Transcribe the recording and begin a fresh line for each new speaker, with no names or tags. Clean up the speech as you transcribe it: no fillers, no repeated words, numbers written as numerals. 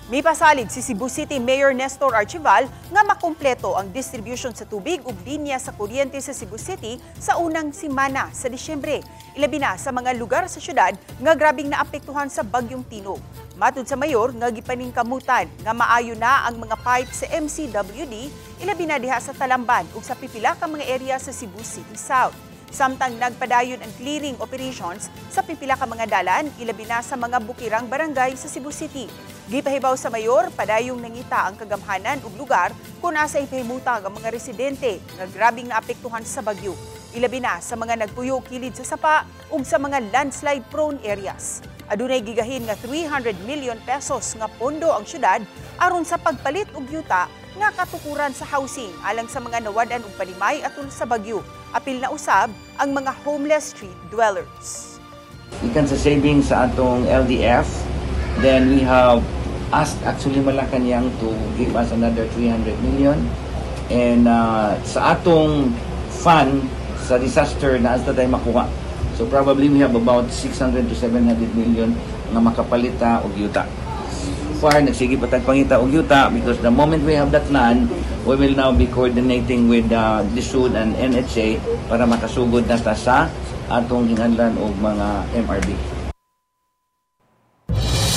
May pasalig si Cebu City Mayor Nestor Archival nga makumpleto ang distribution sa tubig ug linya sa kuryente sa Cebu City sa unang simana sa Disyembre. Ilabi na sa mga lugar sa syudad nga grabing naapektuhan sa bagyong Tinog. Matud sa mayor nga gipaningkamutan nga maayo na ang mga pipe sa MCWD, ilabi na diha sa Talamban ug sa pipila ka mga area sa Cebu City South. Samtang nagpadayon ang clearing operations sa pipila ka mga dalan, ilabi na sa mga bukirang barangay sa Cebu City. Gipahibaw sa mayor, padayong nangita ang kagamhanan ug lugar kung asa ipahimutang ang mga residente nga grabing naapektuhan sa bagyo. Ilabi na sa mga nagpuyo kilid sa sapa ug sa mga landslide prone areas. Adunay gigahin nga 300 million pesos nga pondo ang syudad aron sa pagpalit og yuta nga katukuran sa housing alang sa mga nawadan og panimay atol sa bagyo. Apil na usab ang mga homeless street dwellers.
Ikan sa savings sa atong LDF, then we have asked actually Malacanang to give us another 300 million. And sa atong fund sa disaster na asa tayo makuha. So probably we have about 600 to 700 million nga makapalita og yuta. Far nagsige pa tagpangita og yuta because the moment we have that land, we will now be coordinating with DSUD and NHA para makasugod na ta sa atong hinganlan og mga MRB.